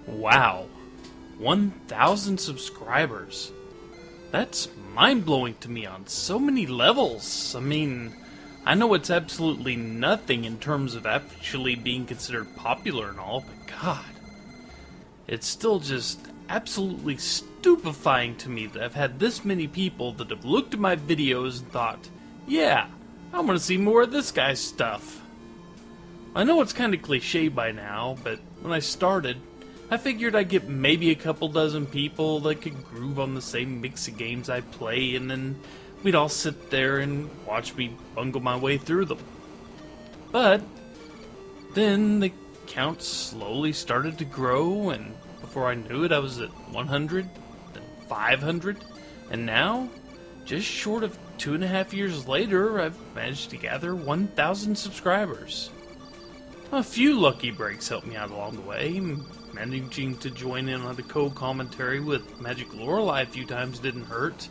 Wow, 1,000 subscribers. That's mind-blowing to me on so many levels. I mean, I know it's absolutely nothing in terms of actually being considered popular and all, but God, it's still just absolutely stupefying to me that I've had this many people that have looked at my videos and thought, yeah, I want to see more of this guy's stuff. I know it's kind of cliche by now, but when I started, I figured I'd get maybe a couple dozen people that could groove on the same mix of games I play, and then we'd all sit there and watch me bungle my way through them. But then the count slowly started to grow, and before I knew it, I was at 100, then 500, and now, just short of 2.5 years later, I've managed to gather 1,000 subscribers. A few lucky breaks helped me out along the way. Managing to join in on the co-commentary with Magic Lorelei a few times didn't hurt.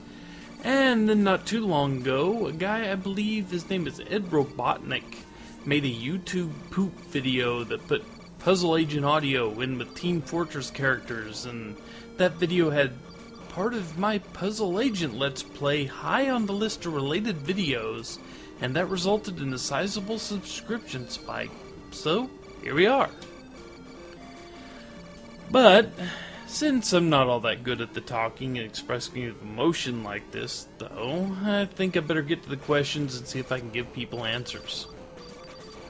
And then not too long ago, a guy, I believe his name is Ed Robotnik, made a YouTube poop video that put Puzzle Agent audio in with Team Fortress characters, and that video had part of my Puzzle Agent Let's Play high on the list of related videos, and that resulted in a sizable subscription spike. So, here we are. But, since I'm not all that good at the talking and expressing of emotion like this, though, I think I better get to the questions and see if I can give people answers.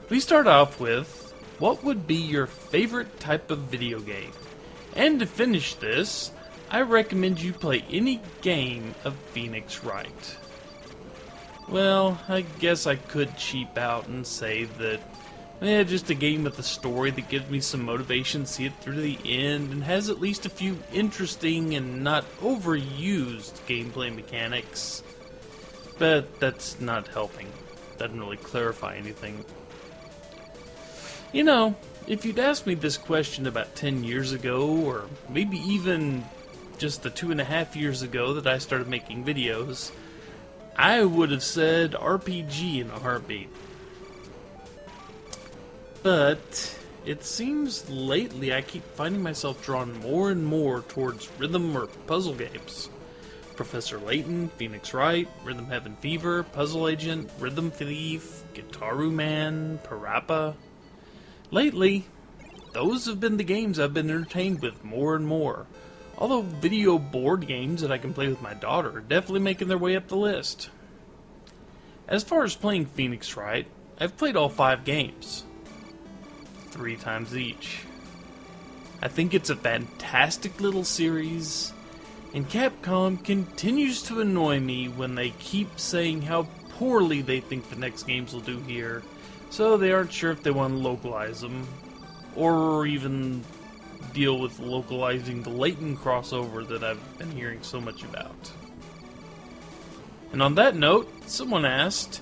We start off with, what would be your favorite type of video game? And to finish this, I recommend you play any game of Phoenix Wright. Well, I guess I could cheap out and say that just a game with a story that gives me some motivation to see it through to the end and has at least a few interesting and not overused gameplay mechanics. But that's not helping. Doesn't really clarify anything. You know, if you'd asked me this question about 10 years ago, or maybe even just the 2.5 years ago that I started making videos, I would have said RPG in a heartbeat. But it seems lately I keep finding myself drawn more and more towards rhythm or puzzle games. Professor Layton, Phoenix Wright, Rhythm Heaven Fever, Puzzle Agent, Rhythm Thief, Gitaru Man, Parappa. Lately, those have been the games I've been entertained with more and more. Although video board games that I can play with my daughter are definitely making their way up the list. As far as playing Phoenix Wright, I've played all 5 games. 3 times each. I think it's a fantastic little series, and Capcom continues to annoy me when they keep saying how poorly they think the next games will do here, so they aren't sure if they want to localize them, or even deal with localizing the Layton crossover that I've been hearing so much about. And on that note, someone asked,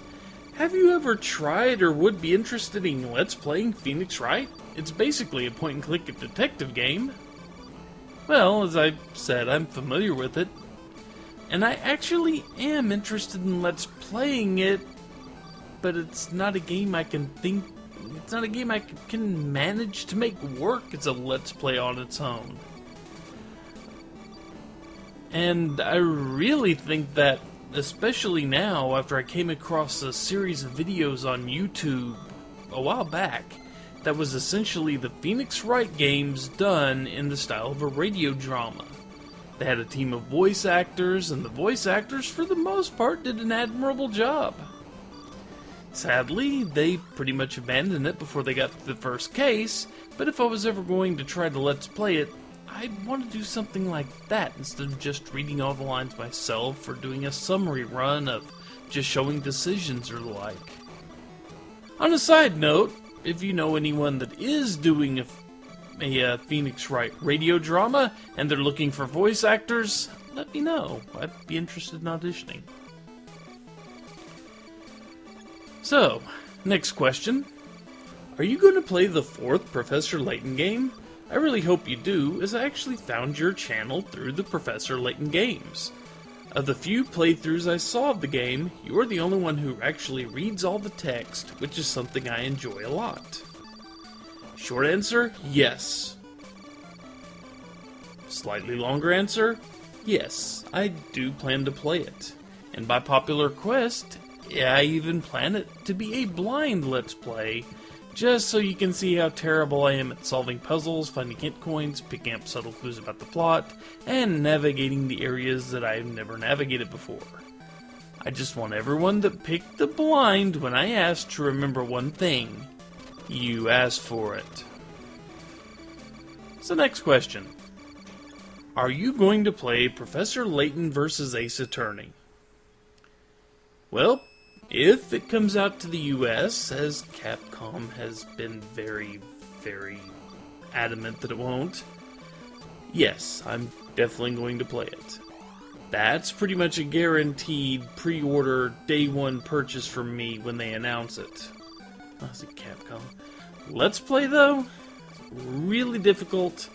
have you ever tried or would be interested in Let's Playing Phoenix Wright? It's basically a point-and-click detective game. Well, as I said, I'm familiar with it. And I actually am interested in Let's Playing it, but it's not a game I can manage to make work as a Let's Play on its own. And I really think that, especially now, after I came across a series of videos on YouTube a while back, that was essentially the Phoenix Wright games done in the style of a radio drama. They had a team of voice actors, and the voice actors, for the most part, did an admirable job. Sadly, they pretty much abandoned it before they got to the first case, but if I was ever going to try to Let's Play it, I'd want to do something like that instead of just reading all the lines myself or doing a summary run of just showing decisions or the like. On a side note, if you know anyone that is doing a Phoenix Wright radio drama and they're looking for voice actors, let me know. I'd be interested in auditioning. So, next question. Are you going to play the 4th Professor Layton game? I really hope you do, as I actually found your channel through the Professor Layton games. Of the few playthroughs I saw of the game, you're the only one who actually reads all the text, which is something I enjoy a lot. Short answer, yes. Slightly longer answer, yes, I do plan to play it. And by popular request, I even plan it to be a blind Let's Play, just so you can see how terrible I am at solving puzzles, finding hint coins, picking up subtle clues about the plot, and navigating the areas that I've never navigated before. I just want everyone that picked the blind when I asked to remember one thing. You asked for it. So next question. Are you going to play Professor Layton vs. Ace Attorney? Well, if it comes out to the US, as Capcom has been very, very adamant that it won't, yes, I'm definitely going to play it. That's pretty much a guaranteed pre-order day one purchase from me when they announce it. I see Capcom. Let's Play though, really difficult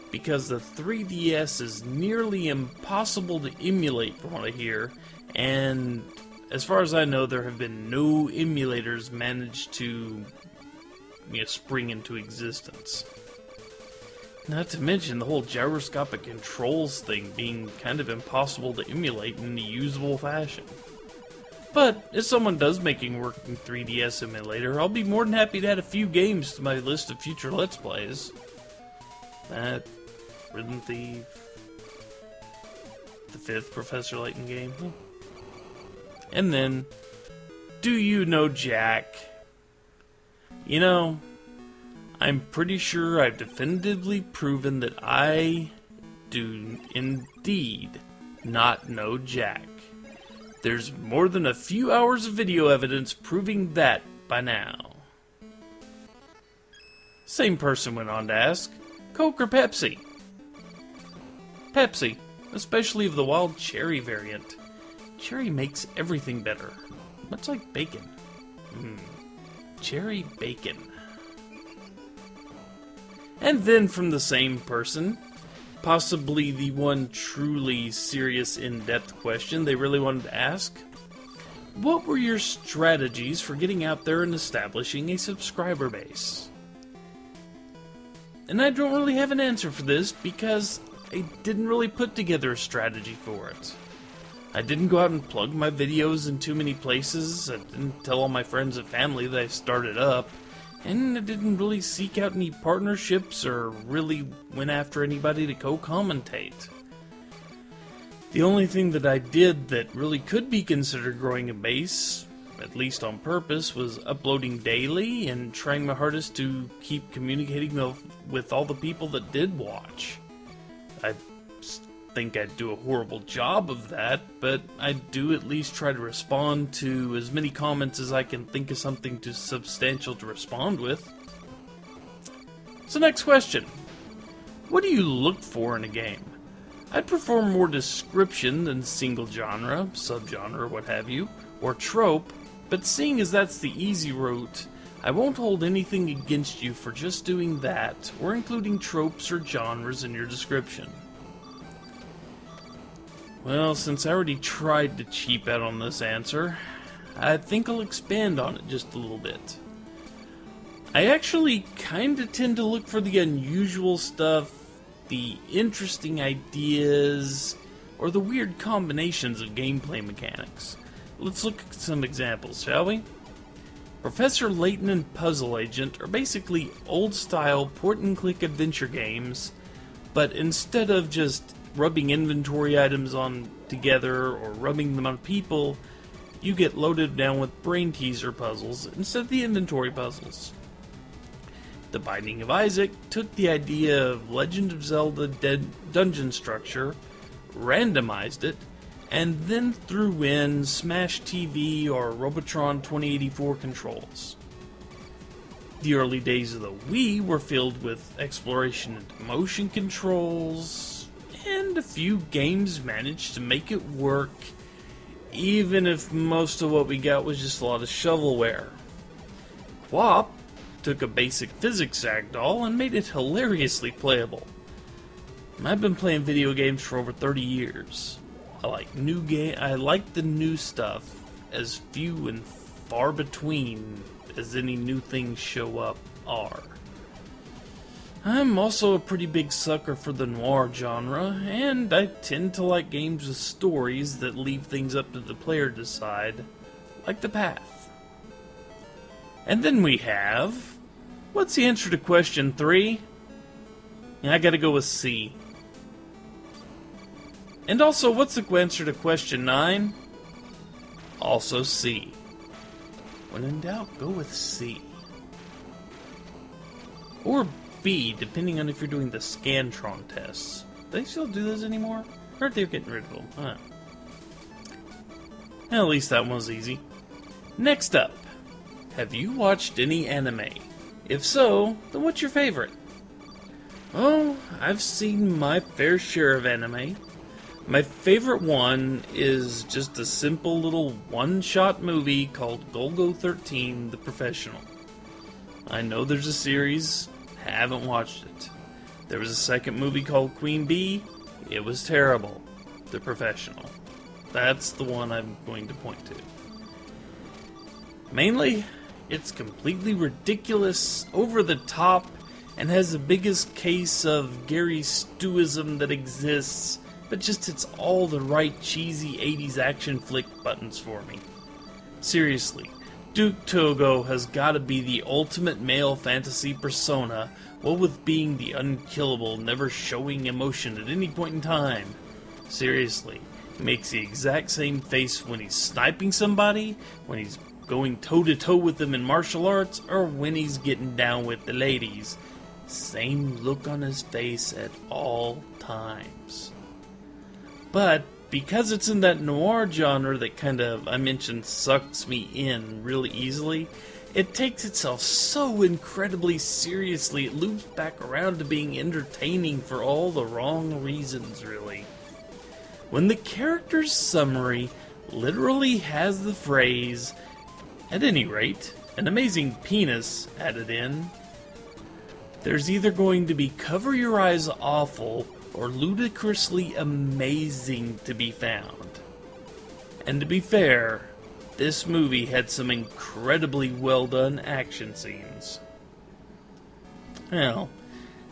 because the 3DS is nearly impossible to emulate from what I hear, and as far as I know, there have been no emulators managed to spring into existence. Not to mention the whole gyroscopic controls thing being kind of impossible to emulate in a usable fashion. But if someone does make a working 3DS emulator, I'll be more than happy to add a few games to my list of future Let's Plays. That, Rhythm Thief, the 5th Professor Layton game. And then, do you know Jack? You know, I'm pretty sure I've definitively proven that I do indeed not know Jack. There's more than a few hours of video evidence proving that by now. Same person went on to ask, Coke or Pepsi? Pepsi, especially of the wild cherry variant. Cherry makes everything better, much like bacon. Cherry bacon. And then from the same person, possibly the one truly serious in-depth question they really wanted to ask, what were your strategies for getting out there and establishing a subscriber base? And I don't really have an answer for this because I didn't really put together a strategy for it. I didn't go out and plug my videos in too many places, I didn't tell all my friends and family that I started up, and I didn't really seek out any partnerships or really went after anybody to co-commentate. The only thing that I did that really could be considered growing a base, at least on purpose, was uploading daily and trying my hardest to keep communicating with all the people that did watch. I think I'd do a horrible job of that, but I do at least try to respond to as many comments as I can think of something substantial to respond with. So next question. What do you look for in a game? I'd prefer more description than single genre, subgenre, what have you, or trope, but seeing as that's the easy route, I won't hold anything against you for just doing that, or including tropes or genres in your description. Well, since I already tried to cheap out on this answer, I think I'll expand on it just a little bit. I actually kinda tend to look for the unusual stuff, the interesting ideas, or the weird combinations of gameplay mechanics. Let's look at some examples, shall we? Professor Layton and Puzzle Agent are basically old-style point-and-click adventure games, but instead of just rubbing inventory items on together or rubbing them on people, you get loaded down with brain teaser puzzles instead of the inventory puzzles. The Binding of Isaac took the idea of Legend of Zelda dungeon structure, randomized it, and then threw in Smash TV or Robotron 2084 controls. The early days of the Wii were filled with exploration and motion controls, and a few games managed to make it work, even if most of what we got was just a lot of shovelware. QWOP took a basic physics ragdoll and made it hilariously playable. I've been playing video games for over 30 years. I like the new stuff, as few and far between as any new things show up are. I'm also a pretty big sucker for the noir genre, and I tend to like games with stories that leave things up to the player to decide, like The Path. And then we have... What's the answer to question 3? I gotta go with C. And also, what's the answer to question 9? Also C. When in doubt, go with C. Or B, depending on if you're doing the Scantron tests. Do they still do those anymore? I heard they're getting rid of them. Huh. Well, at least that one was easy. Next up, have you watched any anime? If so, then what's your favorite? Oh, I've seen my fair share of anime. My favorite one is just a simple little one-shot movie called Golgo 13: The Professional. I know there's a series, haven't watched it. There was a second movie called Queen Bee, it was terrible. The Professional. That's the one I'm going to point to. Mainly, it's completely ridiculous, over the top, and has the biggest case of Gary Stewism that exists, but just hits all the right cheesy 80s action flick buttons for me. Seriously, Duke Togo has got to be the ultimate male fantasy persona, what with being the unkillable, never showing emotion at any point in time. Seriously, he makes the exact same face when he's sniping somebody, when he's going toe-to-toe with them in martial arts, or when he's getting down with the ladies. Same look on his face at all times. But because it's in that noir genre that kind of, I mentioned, sucks me in really easily, it takes itself so incredibly seriously, it loops back around to being entertaining for all the wrong reasons, really. When the character's summary literally has the phrase, at any rate, an amazing penis added in, there's either going to be cover your eyes awful or ludicrously amazing to be found. And to be fair, this movie had some incredibly well done action scenes. Well,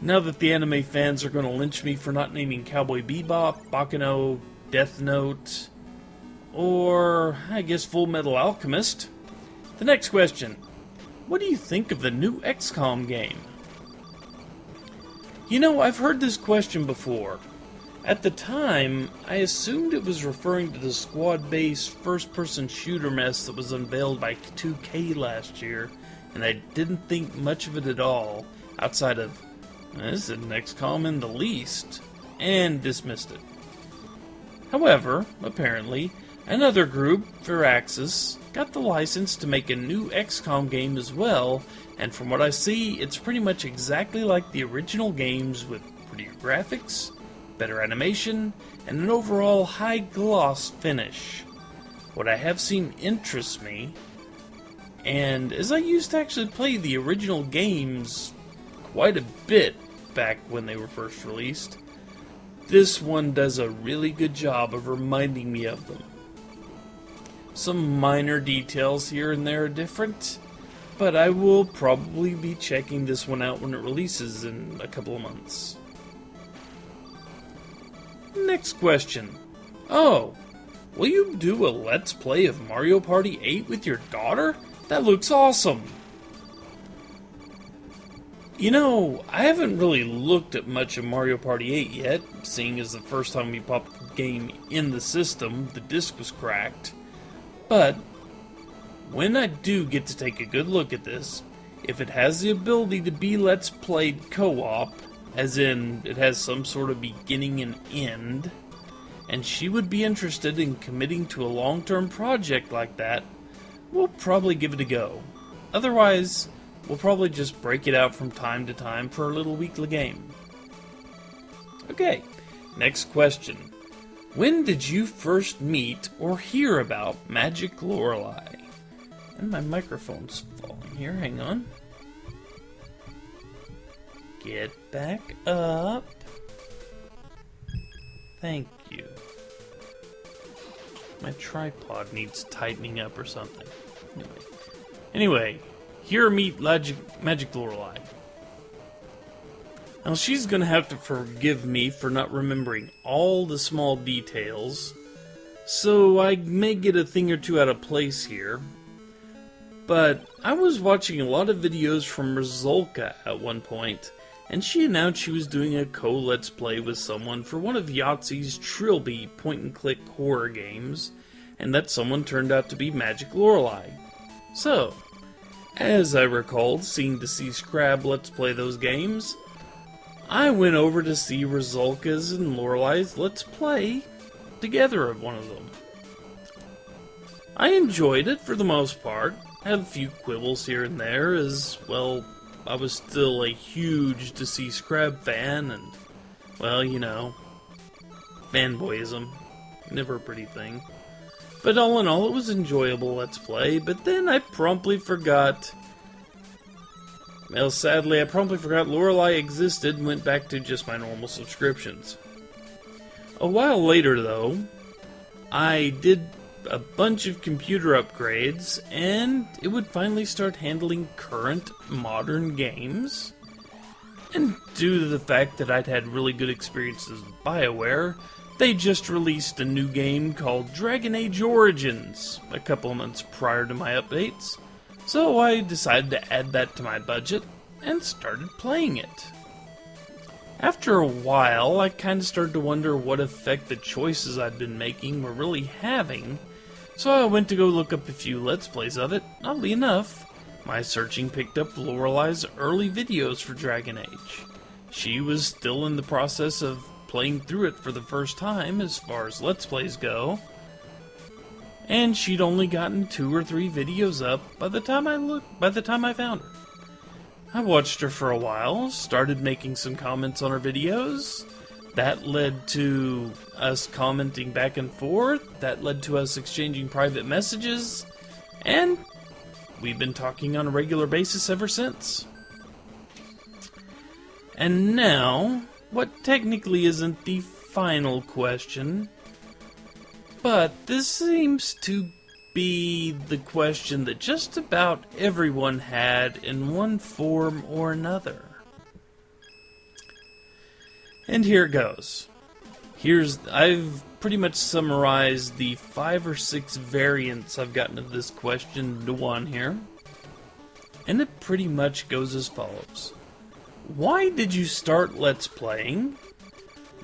now that the anime fans are going to lynch me for not naming Cowboy Bebop, Baccano, Death Note, or I guess Full Metal Alchemist, the next question: what do you think of the new XCOM game? You know, I've heard this question before. At the time, I assumed it was referring to the squad-based first-person shooter mess that was unveiled by 2K last year, and I didn't think much of it at all, outside of, this isn't XCOM in the least, and dismissed it. However, apparently, another group, Firaxis, got the license to make a new XCOM game as well, and from what I see, it's pretty much exactly like the original games with prettier graphics, better animation, and an overall high-gloss finish. What I have seen interests me, and as I used to actually play the original games quite a bit back when they were first released, this one does a really good job of reminding me of them. Some minor details here and there are different, but I will probably be checking this one out when it releases in a couple of months. Next question. Oh, will you do a Let's Play of Mario Party 8 with your daughter? That looks awesome! You know, I haven't really looked at much of Mario Party 8 yet, seeing as the first time we popped the game in the system, the disc was cracked. But when I do get to take a good look at this, if it has the ability to be Let's Played co-op, as in it has some sort of beginning and end, and she would be interested in committing to a long-term project like that, we'll probably give it a go. Otherwise, we'll probably just break it out from time to time for a little weekly game. Okay, next question. When did you first meet or hear about Magic Lorelei? And my microphone's falling here, hang on. Get back up. Thank you. My tripod needs tightening up or something. Anyway, here meet Magic Lorelei. Now she's gonna have to forgive me for not remembering all the small details, so I may get a thing or two out of place here. But I was watching a lot of videos from Rizulka at one point, and she announced she was doing a co-let's play with someone for one of Yahtzee's Trilby point-and-click horror games, and that someone turned out to be Magic Lorelei. So, as I recalled seeing Deceased Crab let's play those games, I went over to see Rizulka's and Lorelei's let's play together of one of them. I enjoyed it for the most part. Had a few quibbles here and there, as, well, I was still a huge Deceased Crab fan, and, well, you know, fanboyism. Never a pretty thing. But all in all, it was enjoyable let's play, but then I promptly forgot. Well, sadly, I promptly forgot Lorelei existed and went back to just my normal subscriptions. A while later, though, I did a bunch of computer upgrades, and it would finally start handling current, modern games. And due to the fact that I'd had really good experiences with BioWare, they just released a new game called Dragon Age Origins a couple of months prior to my updates. So I decided to add that to my budget, and started playing it. After a while, I kind of started to wonder what effect the choices I'd been making were really having, so I went to go look up a few Let's Plays of it. Oddly enough, my searching picked up Lorelei's early videos for Dragon Age. She was still in the process of playing through it for the first time as far as Let's Plays go, and she'd only gotten 2 or 3 videos up by the time I found her. I watched her for a while, started making some comments on her videos. That led to us commenting back and forth, that led to us exchanging private messages, and we've been talking on a regular basis ever since. And now, what technically isn't the final question, but this seems to be the question that just about everyone had in one form or another. And here it goes. I've pretty much summarized the 5 or 6 variants I've gotten of this question into one here. And it pretty much goes as follows. Why did you start Let's Playing?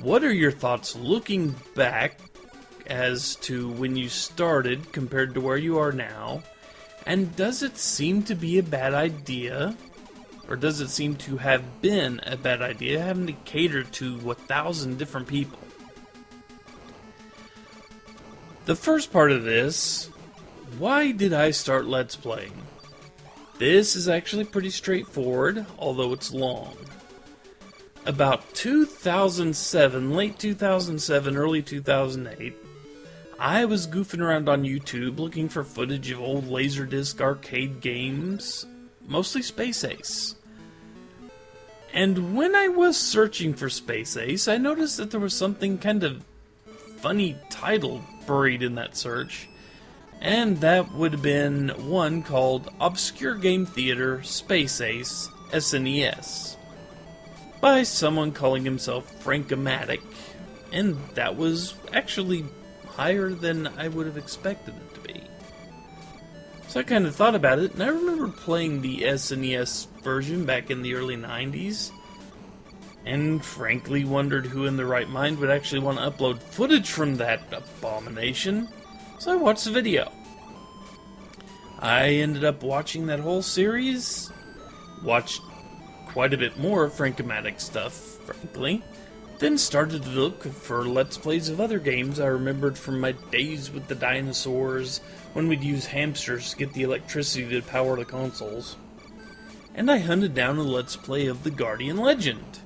What are your thoughts looking back as to when you started compared to where you are now? And does it seem to be a bad idea, or does it seem to have been a bad idea having to cater to 1,000 different people? The first part of this, why did I start Let's Playing? This is actually pretty straightforward, although it's long. About 2007, late 2007, early 2008, I was goofing around on YouTube looking for footage of old Laserdisc arcade games, mostly Space Ace. And when I was searching for Space Ace, I noticed that there was something kind of funny title buried in that search, and that would have been one called Obscure Game Theater Space Ace SNES, by someone calling himself Frank-O-Matic, and that was actually higher than I would have expected it to be. So I kind of thought about it, and I remember playing the SNES version back in the early 90s, and frankly wondered who in their right mind would actually want to upload footage from that abomination, so I watched the video. I ended up watching that whole series, watched quite a bit more Frank-O-Matic stuff, frankly, then started to look for Let's Plays of other games I remembered from my days with the dinosaurs, when we'd use hamsters to get the electricity to power the consoles. And I hunted down a Let's Play of The Guardian Legend.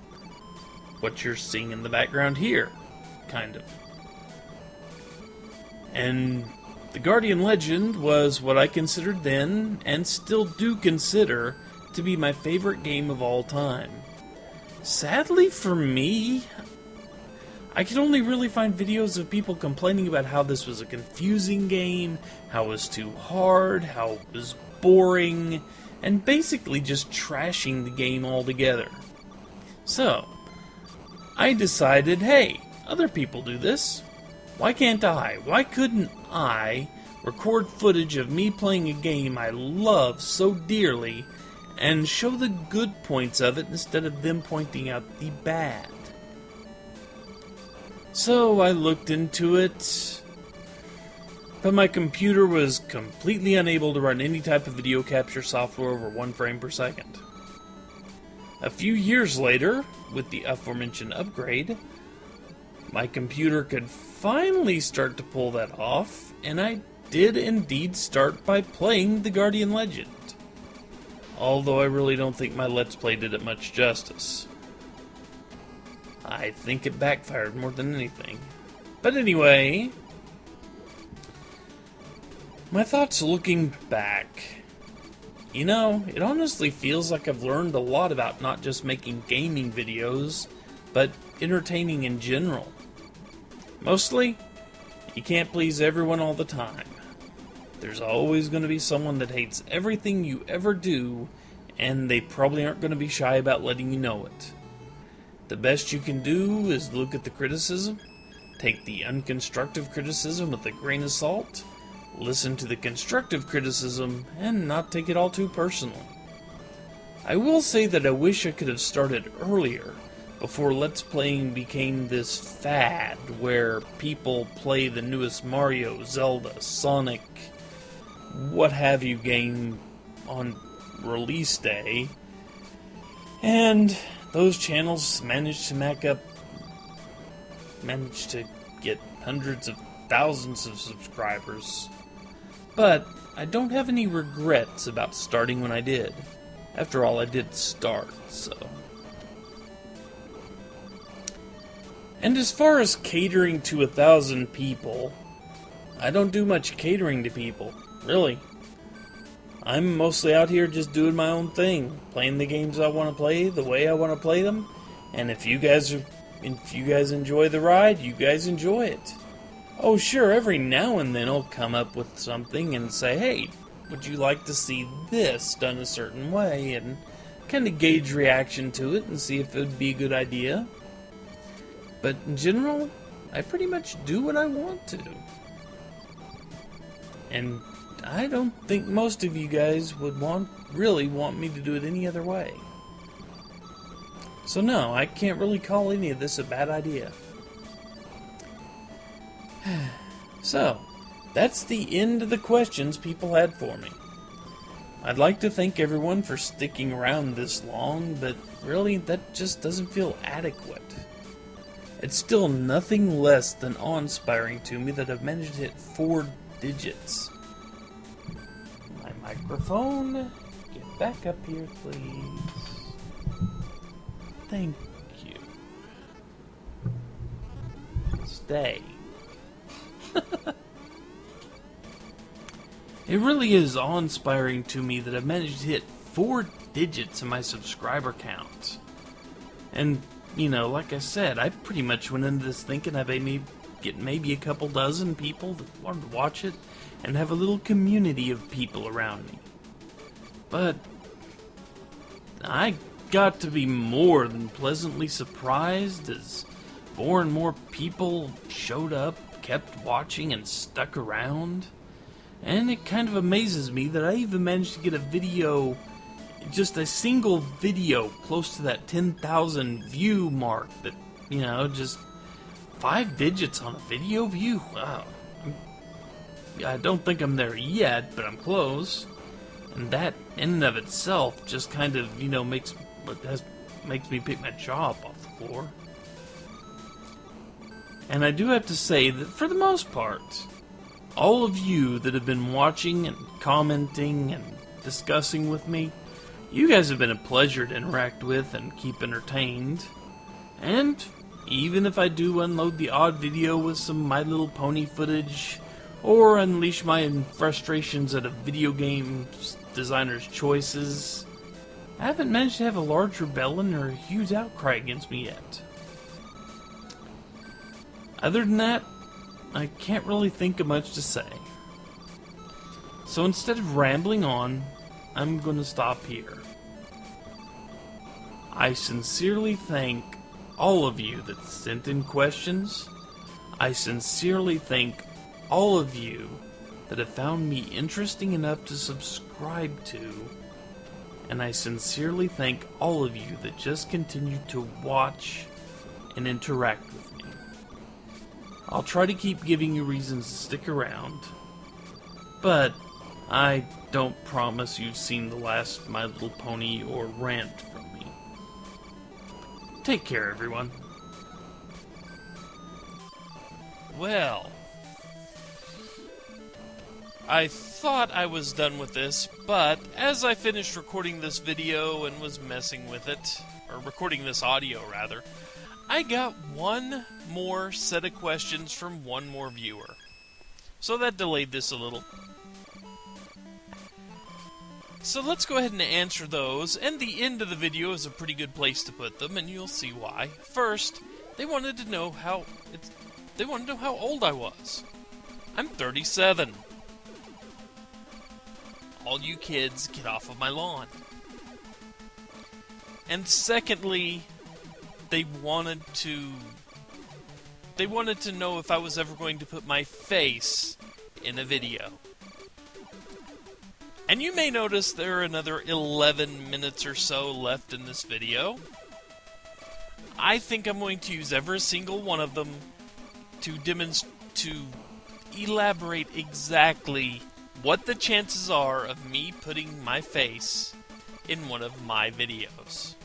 What you're seeing in the background here, kind of. And The Guardian Legend was what I considered then, and still do consider, to be my favorite game of all time. Sadly for me, I could only really find videos of people complaining about how this was a confusing game, how it was too hard, how it was boring, and basically just trashing the game altogether. So, I decided, hey, other people do this. Why can't I? Why couldn't I record footage of me playing a game I love so dearly and show the good points of it instead of them pointing out the bad? So I looked into it, but my computer was completely unable to run any type of video capture software over 1 frame per second. A few years later, with the aforementioned upgrade, my computer could finally start to pull that off, and I did indeed start by playing The Guardian Legend. Although I really don't think my Let's Play did it much justice. I think it backfired more than anything. But anyway, my thoughts looking back. You know, it honestly feels like I've learned a lot about not just making gaming videos, but entertaining in general. Mostly, you can't please everyone all the time. There's always going to be someone that hates everything you ever do, and they probably aren't going to be shy about letting you know it. The best you can do is look at the criticism, take the unconstructive criticism with a grain of salt, listen to the constructive criticism, and not take it all too personally. I will say that I wish I could have started earlier, before Let's Playing became this fad where people play the newest Mario, Zelda, Sonic, what have you game on release day, and those channels managed to get hundreds of thousands of subscribers. But I don't have any regrets about starting when I did. After all, I did start, so. And as far as catering to 1,000 people, I don't do much catering to people, really. I'm mostly out here just doing my own thing, playing the games I want to play the way I want to play them, and if you guys enjoy the ride, you guys enjoy it. Oh sure, every now and then I'll come up with something and say, hey, would you like to see this done a certain way, and kind of gauge reaction to it and see if it would be a good idea. But in general, I pretty much do what I want to. And I don't think most of you guys would really want me to do it any other way. So no, I can't really call any of this a bad idea. So, that's the end of the questions people had for me. I'd like to thank everyone for sticking around this long, but really that just doesn't feel adequate. It's still nothing less than awe-inspiring to me that I've managed to hit 4 digits. My microphone, get back up here please. Thank you. Stay. It really is awe-inspiring to me that I've managed to hit 4 digits in my subscriber count. And, you know, like I said, I pretty much went into this thinking I may get maybe a couple dozen people that wanted to watch it and have a little community of people around me. But I got to be more than pleasantly surprised as more and more people showed up, kept watching, and stuck around. And it kind of amazes me that I even managed to get a video, just a single video, close to that 10,000 view mark. That, you know, just 5 digits on a video view. Wow. I don't think I'm there yet, but I'm close. And that, in and of itself, just kind of, you know, makes me pick my jaw up off the floor. And I do have to say that for the most part, all of you that have been watching and commenting and discussing with me, you guys have been a pleasure to interact with and keep entertained. And even if I do unload the odd video with some My Little Pony footage, or unleash my frustrations at a video game designer's choices, I haven't managed to have a large rebellion or a huge outcry against me yet. Other than that, I can't really think of much to say. So instead of rambling on, I'm going to stop here. I sincerely thank all of you that sent in questions. I sincerely thank all of you that have found me interesting enough to subscribe to. And I sincerely thank all of you that just continue to watch and interact with me. I'll try to keep giving you reasons to stick around, but I don't promise you've seen the last My Little Pony or rant from me. Take care, everyone. Well, I thought I was done with this, but as I finished recording this video and was messing with it, or recording this audio rather, I got one more set of questions from one more viewer. So that delayed this a little. So let's go ahead and answer those, and the end of the video is a pretty good place to put them, and you'll see why. First, they wanted to know how old I was. I'm 37. All you kids, get off of my lawn. And secondly, they wanted to know if I was ever going to put my face in a video. And you may notice there are another 11 minutes or so left in this video. I think I'm going to use every single one of them to elaborate exactly what the chances are of me putting my face in one of my videos.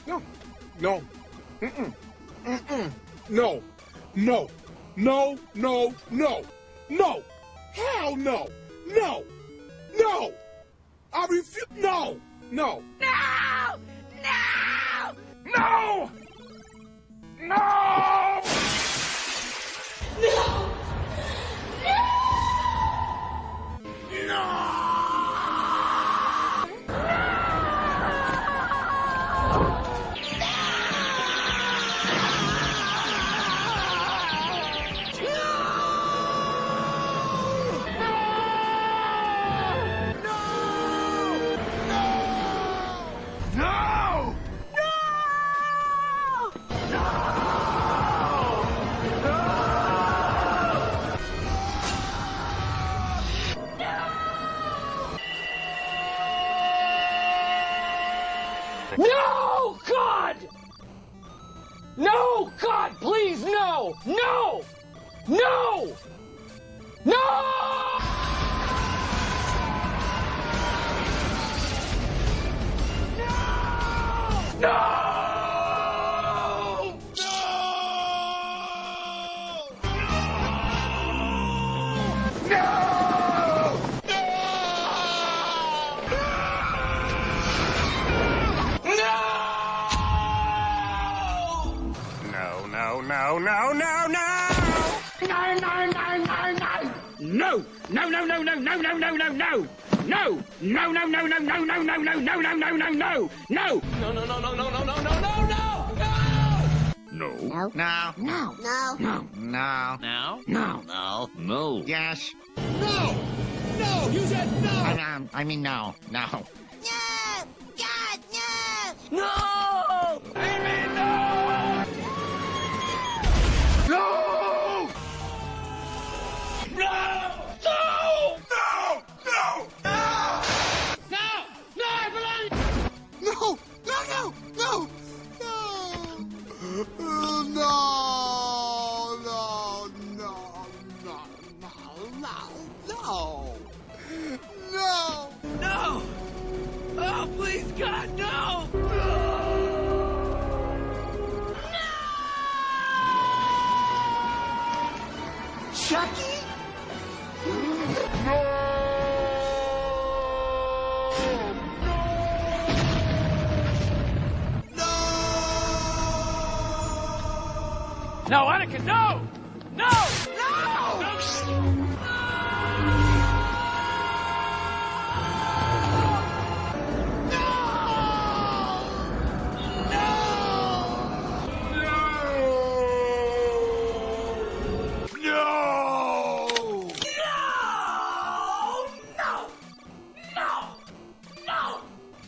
No. No. Mm-mm. Mm-mm. No. No. No. No. No. No. Hell no. No. No. I refuse. No. No. No! No! No. No! No, God! No, God, please, no! No! No! No! No! No, no, no, no! No, no, no, no, no! No! No, no, no, no, no, no, no, no, no! No! No, no, no, no, no, no, no, no, no, no, no, no, no! No! No, no, no, no, no, no, no, no, no, no! No. No. No. No. No. No! No. Now? No! No. No. Yes. No! No! You said no! I mean no. No. No. God, no. No! No! No! No! No! No! No, I believe! No! No! No! No! No! No! No! No! No! No! No! Oh, please, God, no! Chucky? No, Anakin, no! No! No!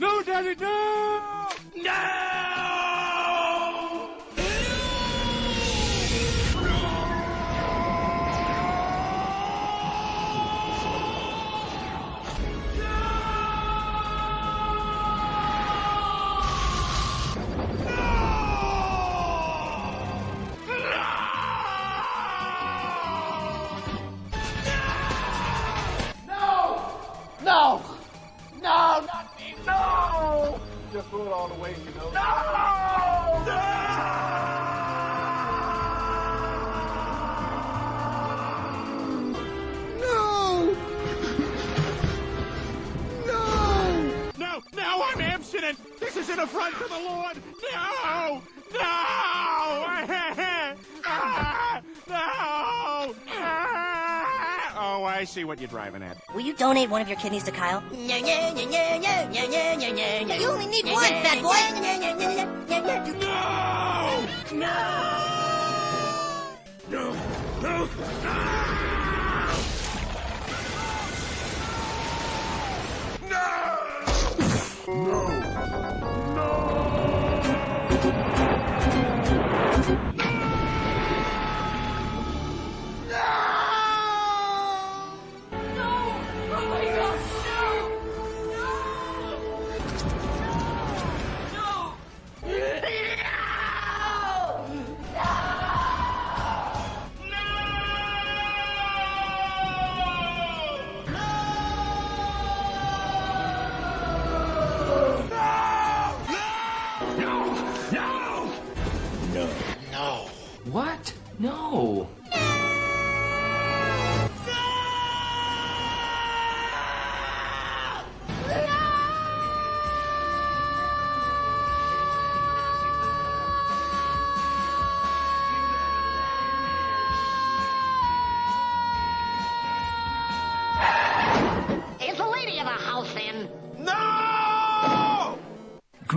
No, Daddy, no! No! No, not me, no! Just throw it all away, you know. No, no, I'm abstinent. This is an affront to the Lord. No, no, Ah, no. Ah. Oh, I see what you're driving at. Will you donate one of your kidneys to Kyle? No, no, no, no, no, no, no, no, no, no. You only need one, fat boy. No, no, no, no, no, no, no. No, no, ah. What? No!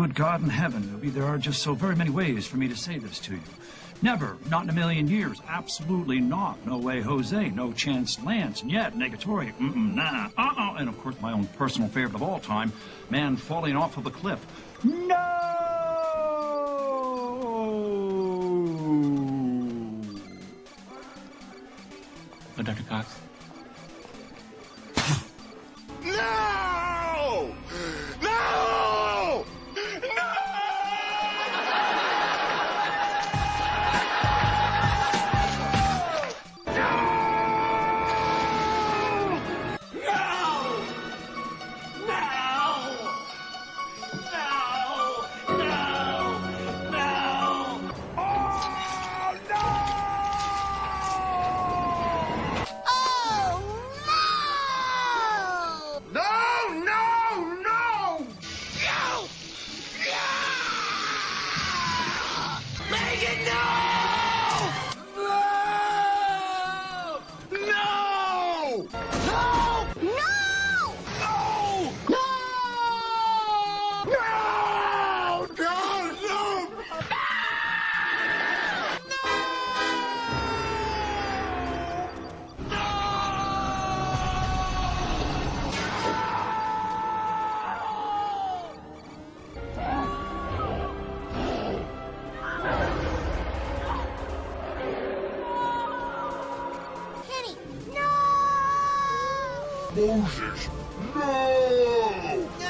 Good God in heaven, Newbie, there are just so very many ways for me to say this to you. Never, not in a million years, absolutely not. No way, Jose, no chance, Lance, and yet, negatory, nah, and of course my own personal favorite of all time, man falling off of a cliff. No! Dr. Cox? No! No! Oh, no! Kenny, no! Moses, no!